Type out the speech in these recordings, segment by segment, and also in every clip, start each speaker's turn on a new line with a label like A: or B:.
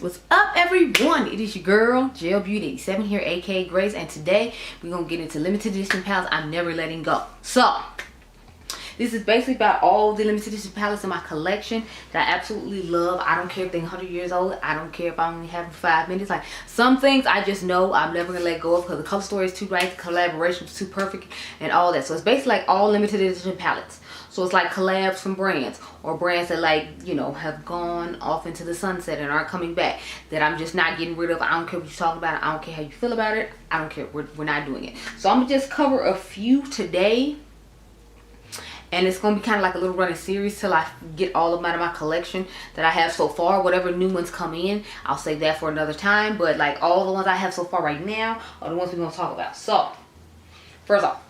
A: What's up, everyone? It is your girl GELBEAUTY87 here, aka Grace, and today we're gonna get into limited edition palettes I'm never letting go. So this is basically about all the limited edition palettes in my collection that I absolutely love. I don't care if they're 100 years old. I don't care if I only have them for 5 minutes. Like, some things I just know I'm never gonna let go of because the color story is too right, the collaboration is too perfect, and all that. So it's basically like all limited edition palettes. So it's like collabs from brands, or brands that, like, you know, have gone off into the sunset and aren't coming back, that I'm just not getting rid of. I don't care what you talk about it. I don't care how you feel about it. I don't care. We're not doing it. So I'm gonna just cover a few today, and it's gonna be kind of like a little running series till I get all of them out of my collection that I have so far. Whatever new ones come in, I'll save that for another time. But like, all the ones I have so far right now are the ones we're gonna talk about. So first off,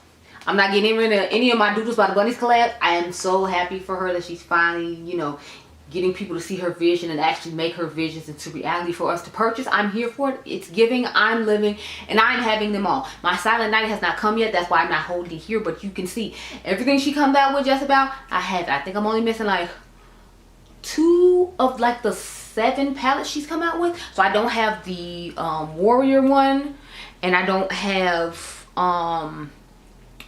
A: I'm not getting rid of any of my Doodles by the Bunnies collab. I am so happy for her that she's finally, you know, getting people to see her vision and actually make her visions into reality for us to purchase. I'm here for it. It's giving, I'm living, and I'm having them all. My silent night has not come yet. That's why I'm not holding it here, but you can see everything she comes out with just about, I have it. I think I'm only missing like 2 of like the 7 palettes she's come out with. So I don't have the Warrior one, and I don't have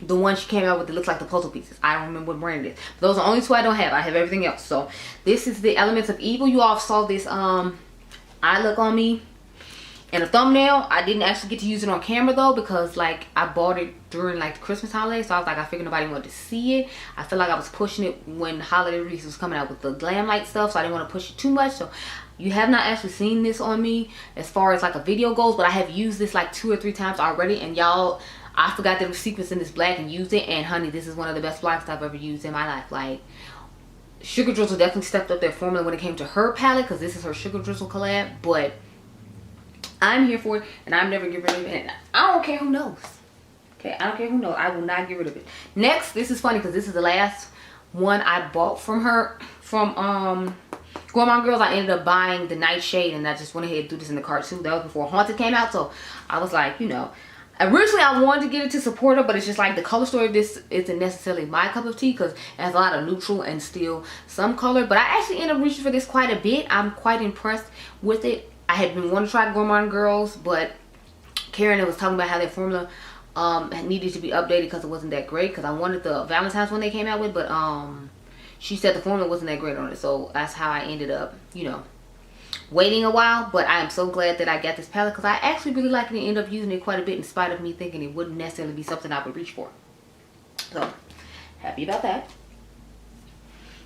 A: the one she came out with that looks like the puzzle pieces. I don't remember what brand it is. Those are the only 2 I don't have. I have everything else. So this is the Elements of Evil. You all saw this eye look on me in a thumbnail. I didn't actually get to use it on camera though, because like I bought it during like the Christmas holiday. So I was like, I figured nobody wanted to see it. I feel like I was pushing it when holiday release was coming out with the glam light stuff, so I didn't want to push it too much. So you have not actually seen this on me as far as like a video goes, but I have used this like 2 or 3 times already, and y'all, I forgot that it was sequenced in this black and used it, and honey, this is one of the best blacks I've ever used in my life. Like, Sugar Drizzle definitely stepped up their formula when it came to her palette, because this is her Sugar Drizzle collab, but I'm here for it, and I'm never getting rid of it, and I don't care who knows. Okay, I don't care who knows. I will not get rid of it. Next, this is funny because this is the last one I bought from her, from Gourmand Girls. I ended up buying the Nightshade, and I just went ahead and threw this in the cart too. That was before Haunted came out, so I was like, you know, originally I wanted to get it to support her, but it's just like the color story of this isn't necessarily my cup of tea, because it has a lot of neutral and still some color. But I actually ended up reaching for this quite a bit. I'm quite impressed with it. I had been wanting to try Gourmand Girls, but Karen was talking about how their formula needed to be updated because it wasn't that great, because I wanted the Valentine's one they came out with, but she said the formula wasn't that great on it. So that's how I ended up, you know, waiting a while. But I am so glad that I got this palette, because I actually really like it and end up using it quite a bit, in spite of me thinking it wouldn't necessarily be something I would reach for. So happy about that.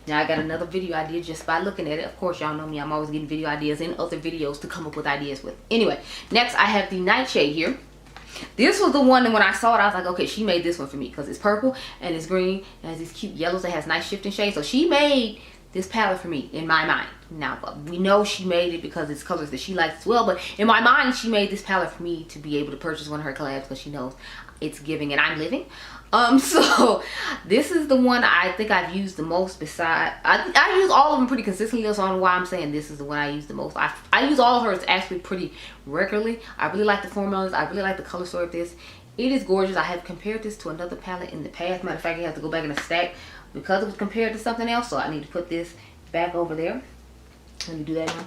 A: Now I got another video idea just by looking at it. Of course, y'all know me, I'm always getting video ideas in other videos to come up with ideas with. Anyway, next I have the Nightshade here. This was the one that when I saw it, I was like, okay, she made this one for me, because it's purple and it's green and has these cute yellows that has nice shifting shades. So she made this palette for me in my mind. Now we know she made it because it's colors that she likes as well, but in my mind she made this palette for me to be able to purchase one of her collabs, because she knows it's giving and I'm living. So this is the one I think I've used the most. Beside, I use all of them pretty consistently, so I don't know why I'm saying this is the one I use the most. I use all of hers actually pretty regularly. I really like the formulas. I really like the color story of this. It is gorgeous. I have compared this to another palette in the past. Matter of fact, I have to go back in the stack because it was compared to something else, so I need to put this back over there. Let me do that now.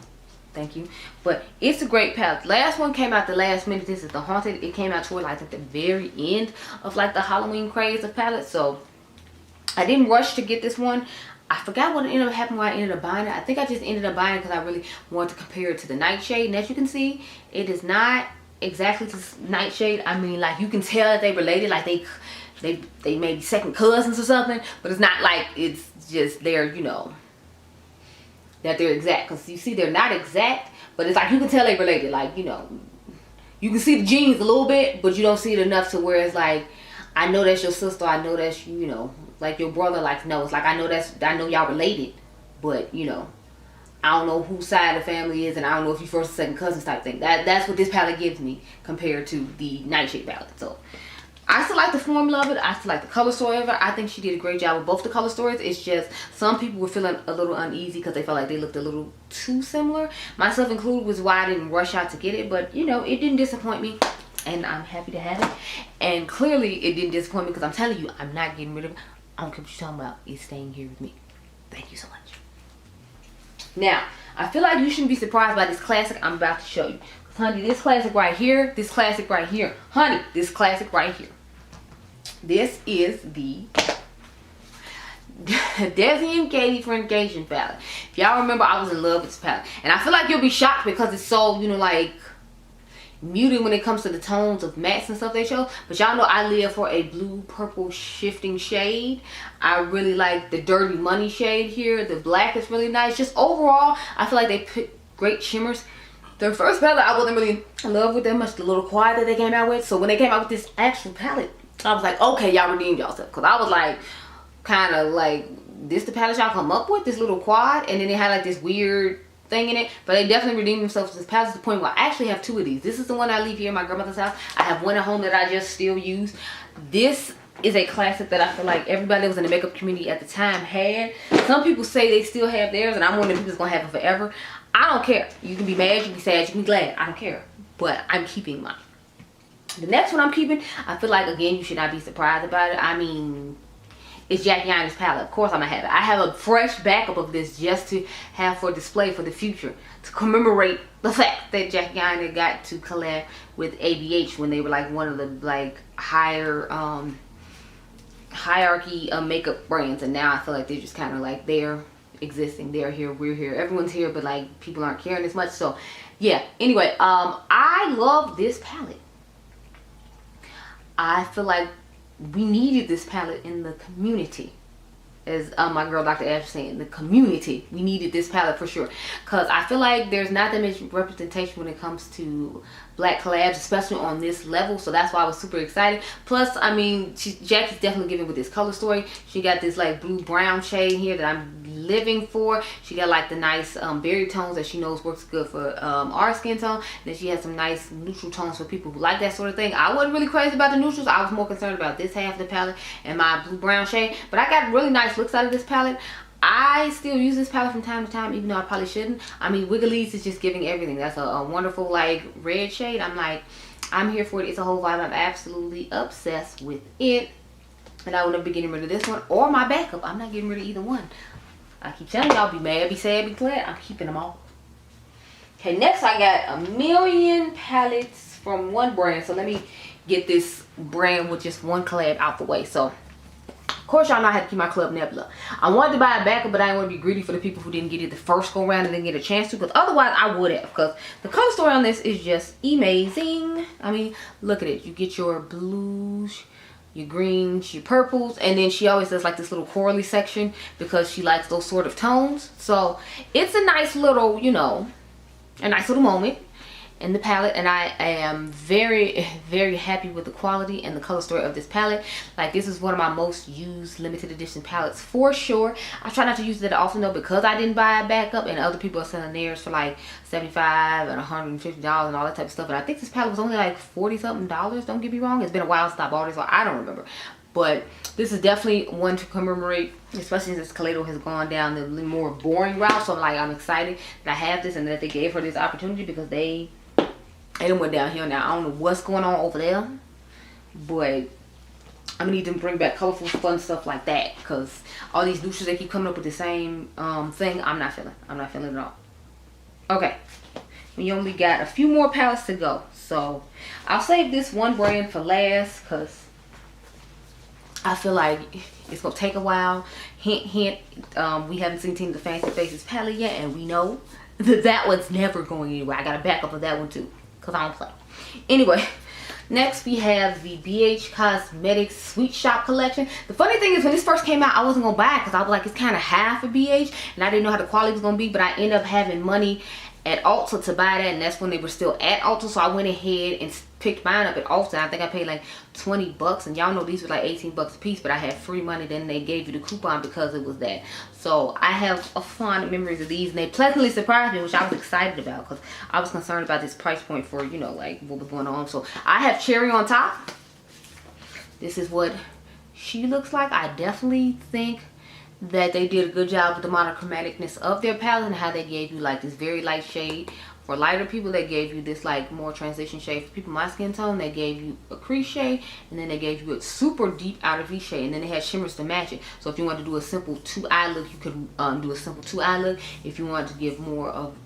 A: Thank you. But it's a great palette. Last one came out the last minute. This is the Haunted. It came out toward like at the very end of like the Halloween craze of palettes, so I didn't rush to get this one. I forgot what ended up happening when I ended up buying it. I think I just ended up buying it because I really wanted to compare it to the Nightshade, and as you can see, it is not exactly to Nightshade. I mean, like, you can tell that they related, like they may be second cousins or something, but it's not like it's just they're, you know, that they're exact, because you see they're not exact, but it's like you can tell they related. Like, you know, you can see the genes a little bit, but you don't see it enough to where it's like, I know that's your sister, I know that's, you know, like your brother. Like, no, it's like I know y'all related, but you know, I don't know whose side of the family is, and I don't know if you first or second cousins type thing. That's what this palette gives me compared to the Nightshade palette. So I still like the formula of it. I still like the color story of it. I think she did a great job with both the color stories. It's just some people were feeling a little uneasy because they felt like they looked a little too similar. Myself included, was why I didn't rush out to get it. But, you know, it didn't disappoint me, and I'm happy to have it. And clearly it didn't disappoint me, because I'm telling you, I'm not getting rid of it. I don't care what you're talking about. It's staying here with me. Thank you so much. Now, I feel like you shouldn't be surprised by this classic I'm about to show you. Because, honey, this classic right here, this classic right here, honey, this classic right here. This is the Desi and Katie for Engagement palette. If y'all remember, I was in love with this palette. And I feel like you'll be shocked because it's so, you know, like, muted when it comes to the tones of mattes and stuff they show. But y'all know I live for a blue purple shifting shade. I really like the Dirty Money shade here. The black is really nice. Just overall, I feel like they put great shimmers. Their first palette I wasn't really in love with that much, the little quad that they came out with. So when they came out with this actual palette, I was like, okay, y'all redeemed yourself. Because I was like, kind of like, this the palette y'all come up with, this little quad. And then they had like this weird thing in it, but they definitely redeemed themselves with this palette to the point where I actually have two of these. This is the one I leave here in my grandmother's house. I have one at home that I just still use. This is a classic that I feel like everybody that was in the makeup community at the time had. Some people say they still have theirs, and I'm one of the people that's gonna have it forever. I don't care. You can be mad, you can be sad, you can be glad. I don't care, but I'm keeping mine. The next one I'm keeping, I feel like, again, you should not be surprised about it. I mean, it's Jackie Ain's palette. Of course I'm gonna have it. I have a fresh backup of this just to have for display for the future, to commemorate the fact that Jackie Aina got to collab with ABH when they were like one of the like higher hierarchy makeup brands, and now I feel like they're just kind of like they're existing, they're here, we're here, everyone's here, but like people aren't caring as much. So yeah, anyway, I love this palette. I feel like we needed this palette in the community. As my girl Dr. Ash was saying, the community, we needed this palette for sure. Because I feel like there's not that much representation when it comes to black collabs, especially on this level. So that's why I was super excited. Plus, I mean, Jackie's definitely giving with this color story. She got this like blue brown shade here that I'm living for. She got like the nice berry tones that she knows works good for our skin tone. Then she has some nice neutral tones for people who like that sort of thing. I wasn't really crazy about the neutrals. I was more concerned about this half of the palette and my blue brown shade. But I got really nice looks out of this palette. I still use this palette from time to time, even though I probably shouldn't. I mean, Wiggly's is just giving everything. That's a wonderful like red shade. I'm like, I'm here for it. It's a whole vibe. I'm absolutely obsessed with it. And I will never be getting rid of this one or my backup. I'm not getting rid of either one. I keep telling y'all, be mad, be sad, be glad. I'm keeping them all. Okay, next I got a million palettes from one brand. So let me get this brand with just one collab out the way. So of course y'all know I had to keep my Club Nebula. I wanted to buy a backup, but I didn't want to be greedy for the people who didn't get it the first go round and didn't get a chance to, because otherwise I would have, because the color story on this is just amazing. I mean, look at it. You get your blues, your greens, your purples, and then she always does like this little corally section because she likes those sort of tones. So it's a nice little, you know, a nice little moment in the palette, and I am very, very happy with the quality and the color story of this palette. Like, this is one of my most used limited edition palettes for sure. I try not to use it often though, because I didn't buy a backup, and other people are selling theirs for like $75 and $150 and all that type of stuff. And I think this palette was only like $40 something. Don't get me wrong, it's been a while since I bought it, so I don't remember. But this is definitely one to commemorate, especially since Kaleido has gone down the more boring route. So I'm excited that I have this and that they gave her this opportunity, because they went downhill now. I don't know what's going on over there, but I'm gonna need them to bring back colorful, fun stuff like that, because all these neutrals, they keep coming up with the same thing. I'm not feeling it at all. Okay, we only got a few more palettes to go, so I'll save this one brand for last, because I feel like it's gonna take a while. Hint, hint. We haven't seen Team the Fancy Faces palette yet, and we know that one's never going anywhere. I got a backup of that one too, because I don't play. Anyway, next we have the Beaute Cosmetics Sweet Shop collection. The funny thing is, when this first came out, I wasn't gonna buy it because I was like, it's kind of half a BH, and I didn't know how the quality was gonna be. But I ended up having money at Ulta to buy that, and that's when they were still at Ulta. So I went ahead and picked mine up at Ulta. I think I paid like 20 bucks, and y'all know these were like 18 bucks a piece, but I had free money. Then they gave you the coupon because it was that. So I have a fond memories of these, and they pleasantly surprised me, which I was excited about, because I was concerned about this price point for, you know, like what was going on. So I have cherry on top. This is what she looks like. I definitely think that they did a good job with the monochromaticness of their palette, and how they gave you like this very light shade For lighter people, they gave you this like more transition shade. For people my skin tone, they gave you a crease shade, and then they gave you a super deep outer V shade, and then they had shimmers to match it. So if you want to do a simple 2-eye look, you could do a simple 2-eye look. If you want to give more of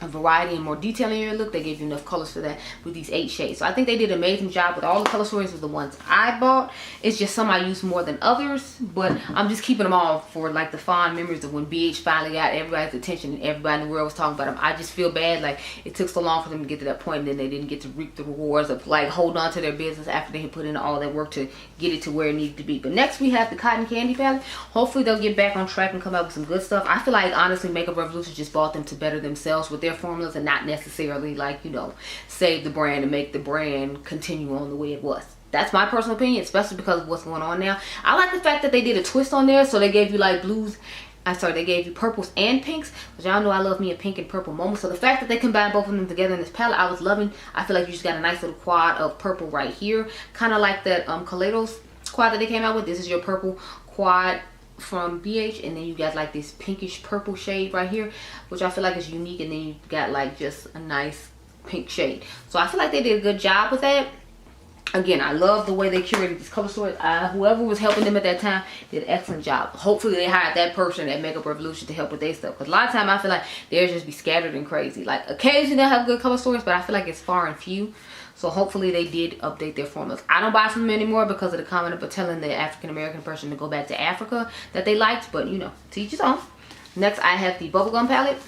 A: a variety and more detail in your look, they gave you enough colors for that with these 8 shades. So I think they did an amazing job with all the color stories with the ones I bought. It's just some I use more than others, but I'm just keeping them all for like the fond memories of when BH finally got everybody's attention and everybody in the world was talking about them. I just feel bad like it took so long for them to get to that point, and then they didn't get to reap the rewards of like hold on to their business after they had put in all that work to get it to where it needed to be. But next we have the Cotton Candy palette. Hopefully they'll get back on track and come out with some good stuff. I feel like honestly Makeup Revolution just bought them to better themselves with their formulas and not necessarily like, you know, save the brand and make the brand continue on the way it was. That's my personal opinion, especially because of what's going on now. I like the fact that they did a twist on there, so they gave you like blues. They gave you purples and pinks, because y'all know I love me a pink and purple moment. So the fact that they combined both of them together in this palette, I was loving. I feel like you just got a nice little quad of purple right here, kind of like that Kaleidos quad that they came out with. This is your purple quad from BH, and then you got like this pinkish purple shade right here, which I feel like is unique, and then you got like just a nice pink shade. So I feel like they did a good job with that. Again, I love the way they curated this color story. Whoever was helping them at that time did an excellent job. Hopefully they hired that person at Makeup Revolution to help with their stuff, because a lot of time I feel like theirs just be scattered and crazy. Like occasionally they'll have good color stories, but I feel like it's far and few. So hopefully they did update their formulas. I don't buy from them anymore because of the comment about telling the African American person to go back to Africa that they liked, but you know, to each his own. Next I have the Bubblegum palette.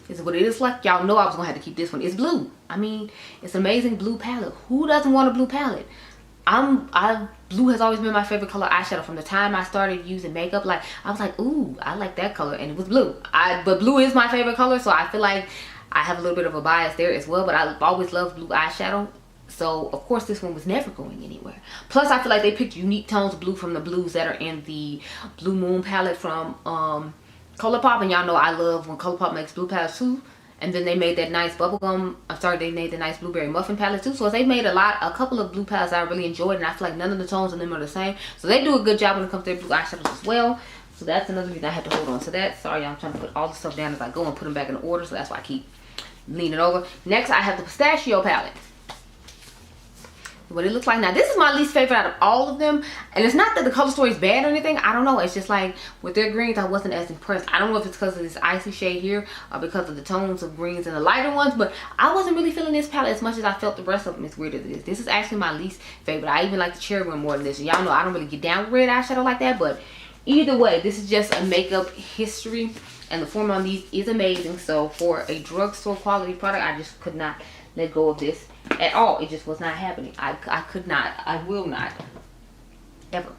A: This is what it is like. Y'all know I was gonna have to keep this one. It's blue. I mean, it's an amazing blue palette. Who doesn't want a blue palette? Blue has always been my favorite color eyeshadow from the time I started using makeup. Like I was like, ooh, I like that color, and it was blue. But blue is my favorite color, so I feel like I have a little bit of a bias there as well, but I always loved blue eyeshadow. So of course this one was never going anywhere. Plus I feel like they picked unique tones of blue from the blues that are in the Blue Moon palette from ColourPop, and y'all know I love when ColourPop makes blue palettes too. And then they made that nice bubblegum, they made the nice blueberry muffin palette too. So they made a couple of blue palettes I really enjoyed, and I feel like none of the tones in them are the same. So they do a good job when it comes to their blue eyeshadows as well. So that's another reason I had to hold on to that. Sorry, I'm trying to put all the stuff down as I go and put them back in order, so that's why I keep leaning over. Next I have the Pistachio palette. What it looks like now, this is my least favorite out of all of them, and it's not that the color story is bad or anything. I don't know, it's just like with their greens I wasn't as impressed. I don't know if it's because of this icy shade here or because of the tones of greens and the lighter ones, but I wasn't really feeling this palette as much as I felt the rest of them, as weird as it is. This is actually my least favorite. I even like the cherry one more than this, and y'all know I don't really get down with red eyeshadow like that, but either way, this is just a makeup history, and the formula on these is amazing. So for a drugstore quality product, I just could not let go of this at all. It just was not happening. I could not. I will not. Ever.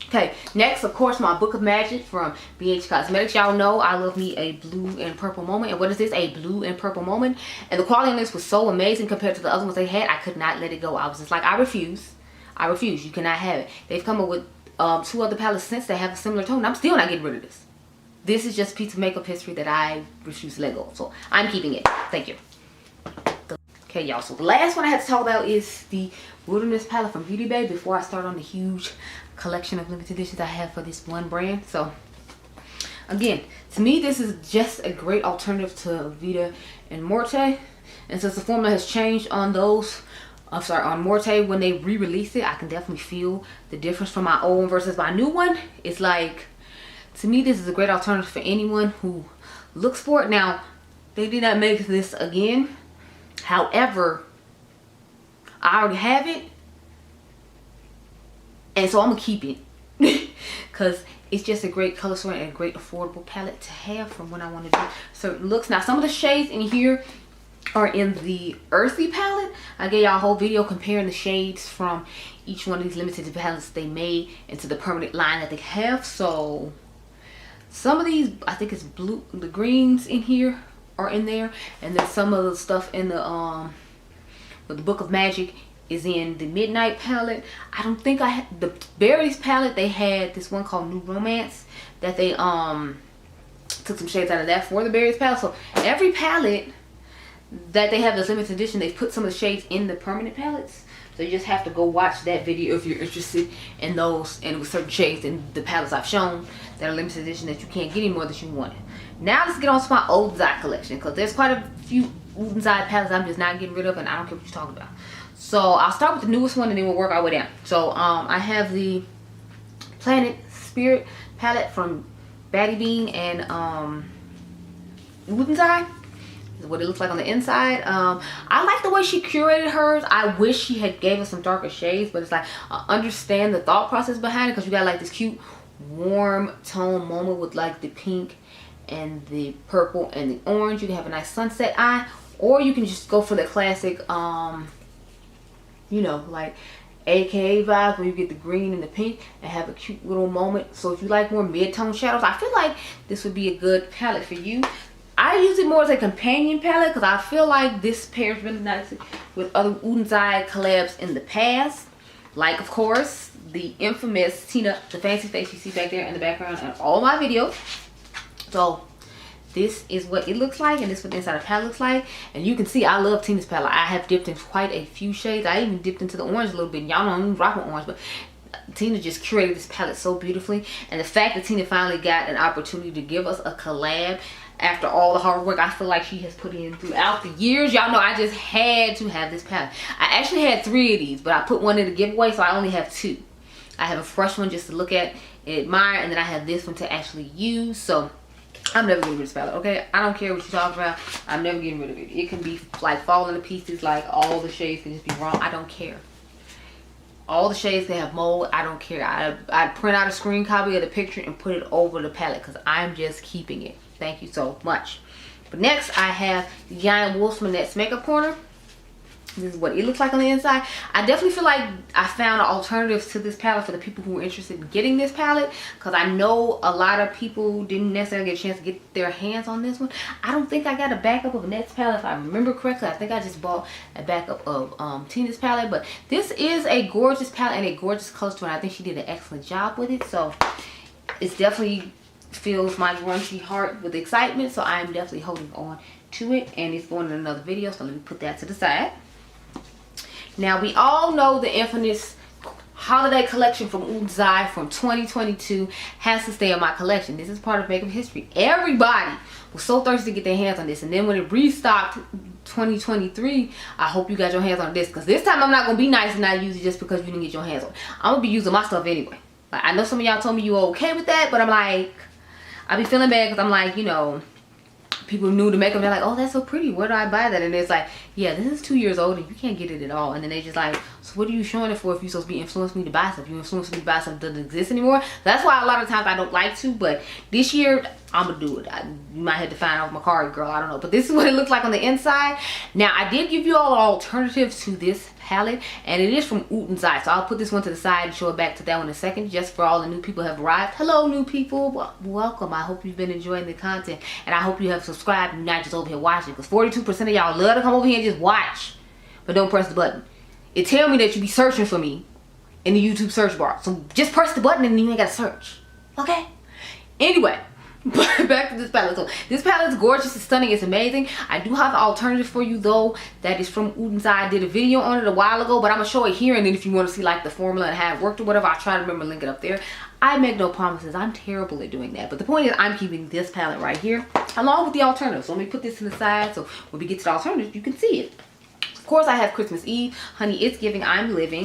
A: Okay, next of course my Book of Magic from BH Cosmetics. Y'all know I love me a blue and purple moment. And what is this? A blue and purple moment. And the quality on this was so amazing compared to the other ones they had. I could not let it go. I was just like, I refuse. I refuse. You cannot have it. They've come up with 2 other palettes since that have a similar tone. I'm still not getting rid of this. This is just a piece of makeup history that I refuse to let go of. So I'm keeping it. Thank you. Okay, y'all, so the last one I had to talk about is the Wilderness palette from Beauty Bay before I start on the huge collection of limited editions I have for this one brand. So again, to me this is just a great alternative to Vita and Morte, and since the formula has changed on those, on Morte when they re-released it, I can definitely feel the difference from my old one versus my new one. It's like, to me this is a great alternative for anyone who looks for it. Now they did not make this again. However, I already have it, and so I'm gonna keep it because it's just a great color story and a great affordable palette to have from when I want to do certain looks. Now some of the shades in here are in the earthy palette. I gave y'all a whole video comparing the shades from each one of these limited palettes they made into the permanent line that they have. So some of these, I think it's blue, the greens in here are in there, and then some of the stuff in the with the Book of Magic is in the Midnight palette. I don't think I had the Berries palette. They had this one called New Romance that they took some shades out of that for the Berries palette. So every palette that they have as limited edition, they've put some of the shades in the permanent palettes. So you just have to go watch that video if you're interested in those and with certain shades and the palettes I've shown that are limited edition that you can't get anymore that you wanted. Now let's get on to my Olden Eye collection, because there's quite a few Olden Eye palettes I'm just not getting rid of, and I don't care what you're talking about. So I'll start with the newest one and then we'll work our way down. So I have the Planet Spirit palette from Baddie Bean and Olden Eye. This is what it looks like on the inside. I like the way she curated hers. I wish she had gave us some darker shades, but it's like I understand the thought process behind it, because you got like this cute warm tone moment with like the pink and the purple and the orange. You can have a nice sunset eye, or you can just go for the classic you know, like AKA vibe, where you get the green and the pink and have a cute little moment. So if you like more mid-tone shadows, I feel like this would be a good palette for you. I use it more as a companion palette because I feel like this pairs really nicely with other Olden Eye collabs in the past. Like, of course, the infamous Tina, the fancy face you see back there in the background in all my videos. So this is what it looks like, and this is what the inside of the palette looks like. And you can see I love Tina's palette. I have dipped in quite a few shades. I even dipped into the orange a little bit. Y'all don't even rock with orange, but Tina just curated this palette so beautifully. And the fact that Tina finally got an opportunity to give us a collab after all the hard work I feel like she has put in throughout the years. Y'all know I just had to have this palette. I actually had 3 of these, but I put one in the giveaway, so I only have 2. I have a fresh one just to look at and admire, and then I have this one to actually use. So I'm never getting rid of this palette, okay? I don't care what you're talking about. I'm never getting rid of it. It can be like falling to pieces, like all the shades can just be wrong. I don't care. All the shades can have mold. I don't care. I print out a screen copy of the picture and put it over the palette because I'm just keeping it. Thank you so much. But next I have the Dionluvsmakeup Makeup Corner. This is what it looks like on the inside. I definitely feel like I found alternatives to this palette for the people who are interested in getting this palette, because I know a lot of people didn't necessarily get a chance to get their hands on this one. I don't think I got a backup of Annette's palette if I remember correctly. I think I just bought a backup of Tina's palette, but this is a gorgeous palette and a gorgeous color to it. I think she did an excellent job with it, so it's definitely fills my grungy heart with excitement, so I am definitely holding on to it, and it's going in another video, so let me put that to the side. Now, we all know the infamous holiday collection from Olden Eye from 2022 has to stay in my collection. This is part of makeup history. Everybody was so thirsty to get their hands on this, and then when it restocked 2023, I hope you got your hands on this, because this time I'm not going to be nice and not use it just because you didn't get your hands on it. I'm going to be using my stuff anyway. Like, I know some of y'all told me you were okay with that, but I'm like, I be feeling bad because I'm like, you know, people new to makeup, they're like, oh, that's so pretty, where do I buy that? And it's like, yeah, this is 2 years old and you can't get it at all. And then they just like, so what are you showing it for if you're supposed to be influencing me to buy stuff? You influence me to buy stuff that doesn't exist anymore. That's why a lot of times I don't like to, but this year I'm gonna do it. You might have to find off my card, girl, I don't know, but this is what it looks like on the inside. Now, I did give you all alternatives to this palette, and it is from Olden Eye, so I'll put this one to the side and show it back to that one in a second, just for all the new people who have arrived. Hello, new people. Welcome. I hope you've been enjoying the content, and I hope you have subscribed and not just over here watching, because 42% of y'all love to come over here and just watch, but don't press the button. It tell me that you be searching for me in the YouTube search bar, so just press the button and you ain't gotta search, okay? Anyway, back to this palette. So this palette is gorgeous, it's stunning, it's amazing. I do have an alternative for you though that is from Olden Eye. I did a video on it a while ago, but I'm gonna show it here, and then if you want to see like the formula and how it worked or whatever, I'll try to remember to link it up there. I make no promises. I'm terrible at doing that, but the point is I'm keeping this palette right here along with the alternative. So let me put this to the side so when we get to the alternative you can see it. Of course, I have Christmas Eve. Honey, it's giving I'm living.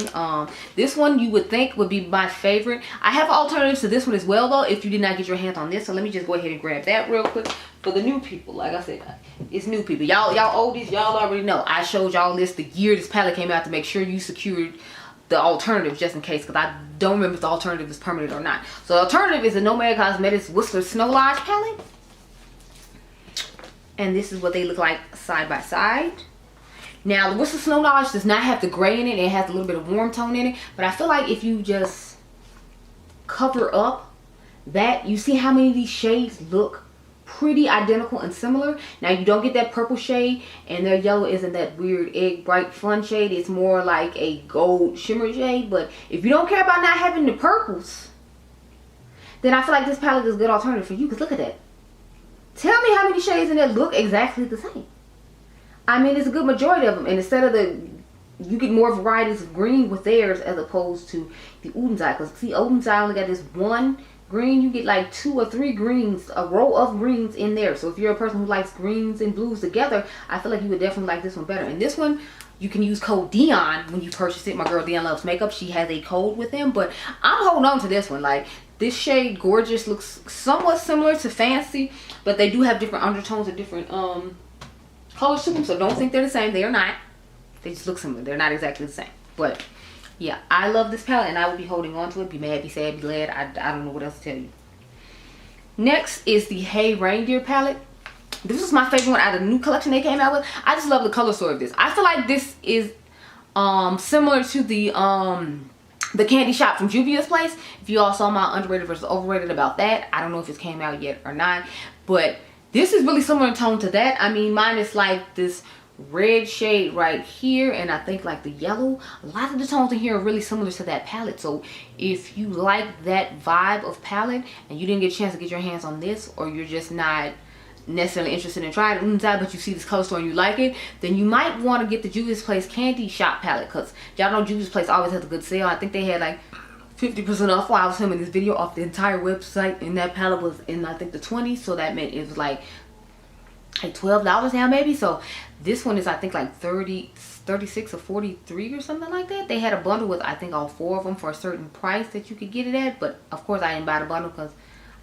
A: This one you would think would be my favorite. I have alternatives to this one as well though if you did not get your hands on this, so let me just go ahead and grab that real quick. For the new people, like I said, it's new people. Y'all oldies, y'all already know. I showed y'all this the year this palette came out to make sure you secured the alternative just in case, because I don't remember if the alternative is permanent or not. So the alternative is the UOMA Cosmetics Whistler Snow Lodge palette. And this is what they look like side by side. Now, the Whistler Snow Lodge does not have the gray in it. It has a little bit of warm tone in it. But I feel like if you just cover up that, you see how many of these shades look pretty identical and similar. Now, you don't get that purple shade, and their yellow isn't that weird egg bright fun shade. It's more like a gold shimmer shade. But if you don't care about not having the purples, then I feel like this palette is a good alternative for you, because look at that. Tell me how many shades in there look exactly the same. I mean, it's a good majority of them, and instead of the you get more varieties of green with theirs as opposed to the Olden Eye. Because see, Olden Eye only got this one green. You get like 2 or 3 greens, a row of greens in there. So if you're a person who likes greens and blues together, I feel like you would definitely like this one better. And this one, you can use code Dion when you purchase it. My girl Dion Loves Makeup, she has a code with them. But I'm holding on to this one. Like, this shade Gorgeous looks somewhat similar to Fancy, but they do have different undertones and different colors to them. So don't think they're the same. They are not. They just look similar. They're not exactly the same. But yeah, I love this palette and I will be holding on to it. Be mad, be sad, be glad. I don't know what else to tell you. Next is the Hey Reindeer palette. This is my favorite one out of the new collection they came out with. I just love the color story of this. I feel like this is similar to the candy shop from Juvia's place. If you all saw my underrated versus overrated about that, I don't know if it came out yet or not, but this is really similar in tone to that. I mean, mine is like this red shade right here, and I think like the yellow. A lot of the tones in here are really similar to that palette. So if you like that vibe of palette and you didn't get a chance to get your hands on this, or you're just not necessarily interested in trying it inside, but you see this color store and you like it, then you might want to get the Juvia's Place Candy Shop palette, because y'all know Juvia's Place always has a good sale. I think they had like 50% off while I was filming this video off the entire website, and that palette was in I think the 20s, so that meant it was like $12 now maybe. So this one is I think like 36 or 43 or something like that. They had a bundle with I think all 4 of them for a certain price that you could get it at, but of course I didn't buy the bundle because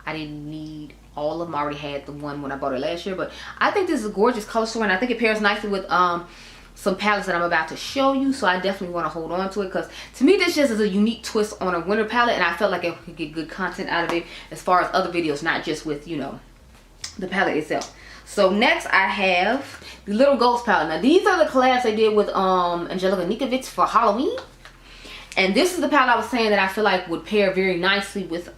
A: I didn't need all of them. I already had the one when I bought it last year. But I think this is a gorgeous color story, and I think it pairs nicely with some palettes that I'm about to show you. So I definitely want to hold on to it, because to me this just is a unique twist on a winter palette, and I felt like I could get good content out of it as far as other videos, not just with, you know, the palette itself. So next I have the Little Ghost palette. Now these are the collabs they did with Angelica Nikovich for Halloween. And this is the palette I was saying that I feel like would pair very nicely with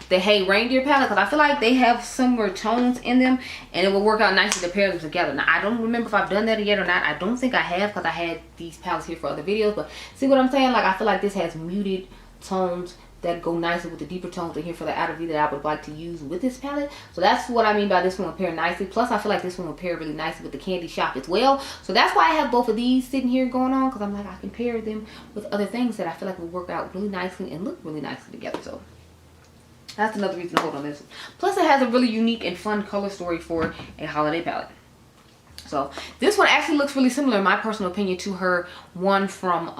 A: the Hey Reindeer palette, because I feel like they have similar tones in them and it will work out nicely to pair them together. Now I don't remember if I've done that yet or not. I don't think I have, because I had these palettes here for other videos. But see what I'm saying? Like, I feel like this has muted tones that go nicely with the deeper tones in here for the outer V that I would like to use with this palette. So that's what I mean by this one will pair nicely. Plus I feel like this one will pair really nicely with the Candy Shop as well. So that's why I have both of these sitting here going on, because I'm like, I can pair them with other things that I feel like will work out really nicely and look really nicely together. So that's another reason to hold on this one. Plus it has a really unique and fun color story for a holiday palette. So this one actually looks really similar in my personal opinion to her one from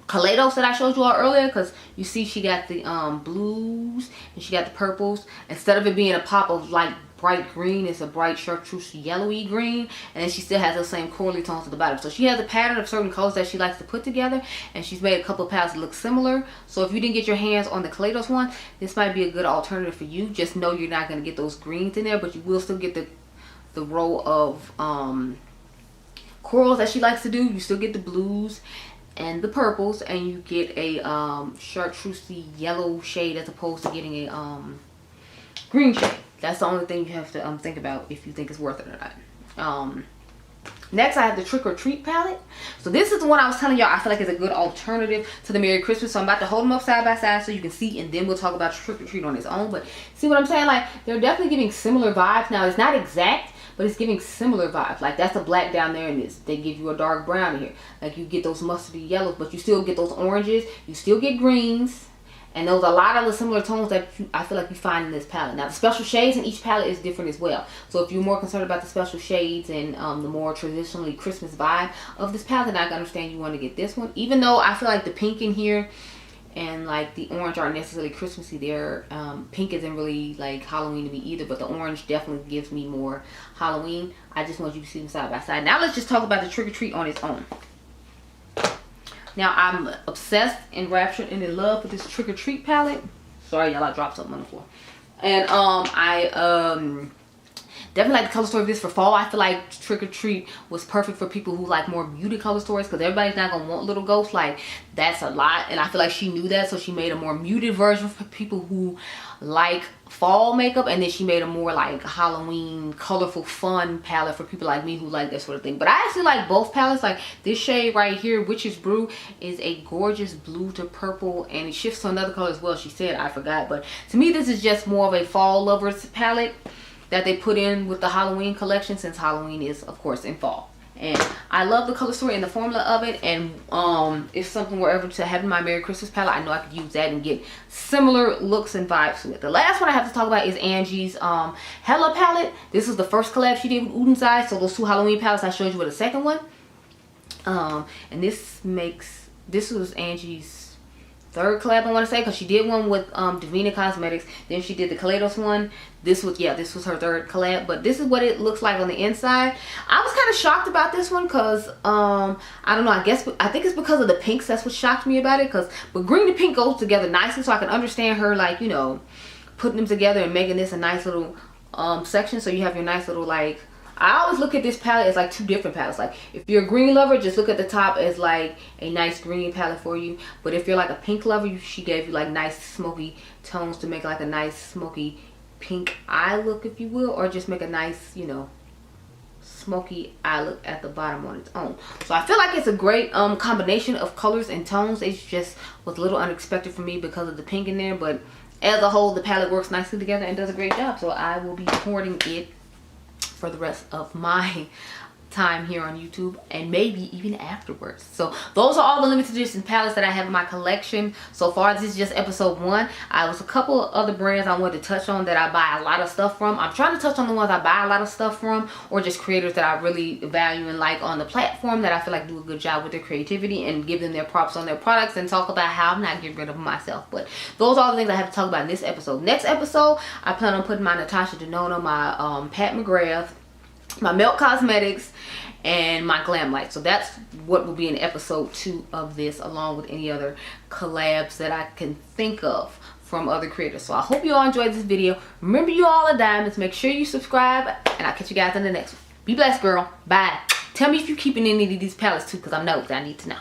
A: Kaleidos that I showed you all earlier, because you see she got the blues and she got the purples. Instead of it being a pop of like bright green, it's a bright chartreuse yellowy green, and then she still has those same corally tones at the bottom. So she has a pattern of certain colors that she likes to put together, and she's made a couple of palettes that look similar. So if you didn't get your hands on the Kaleidos one, this might be a good alternative for you. Just know you're not going to get those greens in there, but you will still get the row of corals that she likes to do. You still get the blues and the purples, and you get a chartreusey yellow shade as opposed to getting a green shade. That's the only thing you have to think about if you think it's worth it or not. Next I have the Trick or Treat palette. So this is the one I was telling y'all I feel like is a good alternative to the Merry Christmas. So I'm about to hold them up side by side so you can see, and then we'll talk about Trick or Treat on its own. But see what I'm saying? Like, they're definitely giving similar vibes. Now it's not exact, but it's giving similar vibes. Like, that's a black down there, and they give you a dark brown in here. Like, you get those mustardy yellows, but you still get those oranges. You still get greens. And those are a lot of the similar tones that I feel like you find in this palette. Now, the special shades in each palette is different as well. So if you're more concerned about the special shades and the more traditionally Christmas vibe of this palette, then I can understand you want to get this one. Even though I feel like the pink in here and like the orange aren't necessarily Christmassy. They're pink isn't really like Halloween to me either, but the orange definitely gives me more Halloween. I just want you to see them side by side. Now let's just talk about the Trick or Treat on its own. Now I'm obsessed, enraptured, and in love with this Trick or Treat palette. Sorry y'all, I dropped something on the floor. And I definitely like the color story of this for fall. I feel like Trick or Treat was perfect for people who like more muted color stories, because everybody's not gonna want little ghosts. Like, that's a lot, and I feel like she knew that, so she made a more muted version for people who like fall makeup, and then she made a more like Halloween colorful fun palette for people like me who like that sort of thing. But I actually like both palettes. Like, this shade right here, Witch's Brew, is a gorgeous blue to purple, and it shifts to another color as well. She said, I forgot, but to me this is just more of a fall lovers palette that they put in with the Halloween collection, since Halloween is of course in fall. And I love the color story and the formula of it. And if something were ever to have in my Merry Christmas palette, I know I could use that and get similar looks and vibes to it. The last one I have to talk about is Angie's Hella palette. This is the first collab she did with Olden Eye. So those two Halloween palettes I showed you with the second one. And this was Angie's third collab, I want to say, because she did one with Dede Cosmetics, then she did the Kaleidos one. This was her third collab, but this is what it looks like on the inside. I was kind of shocked about this one because I don't know, I think it's because of the pinks. That's what shocked me about it, but green and pink goes together nicely, so I can understand her, like, you know, putting them together and making this a nice little section. So you have your nice little, like, I always look at this palette as like two different palettes. Like, if you're a green lover, just look at the top as like a nice green palette for you. But if you're like a pink lover, she gave you like nice smoky tones to make like a nice smoky pink eye look, if you will. Or just make a nice, you know, smoky eye look at the bottom on its own. So I feel like it's a great combination of colors and tones. It just was a little unexpected for me because of the pink in there. But as a whole, the palette works nicely together and does a great job. So I will be hoarding it for the rest of my time here on YouTube, and maybe even afterwards. So those are all the limited edition palettes that I have in my collection so far. This is just episode 1. I was a couple of other brands I wanted to touch on that I buy a lot of stuff from. I'm trying to touch on the ones I buy a lot of stuff from, or just creators that I really value and like on the platform that I feel like do a good job with their creativity, and give them their props on their products and talk about how I'm not getting rid of them myself. But those are all the things I have to talk about in this episode. Next episode, I plan on putting my Natasha Denona, my Pat McGrath, my Milk Cosmetics, and my Glam Light. So that's what will be in episode 2 of this, along with any other collabs that I can think of from other creators. So I hope you all enjoyed this video. Remember, you all are diamonds. Make sure you subscribe, and I'll catch you guys in the next one. Be blessed, girl. Bye. Tell me if you're keeping any of these palettes too, because I know I need to know.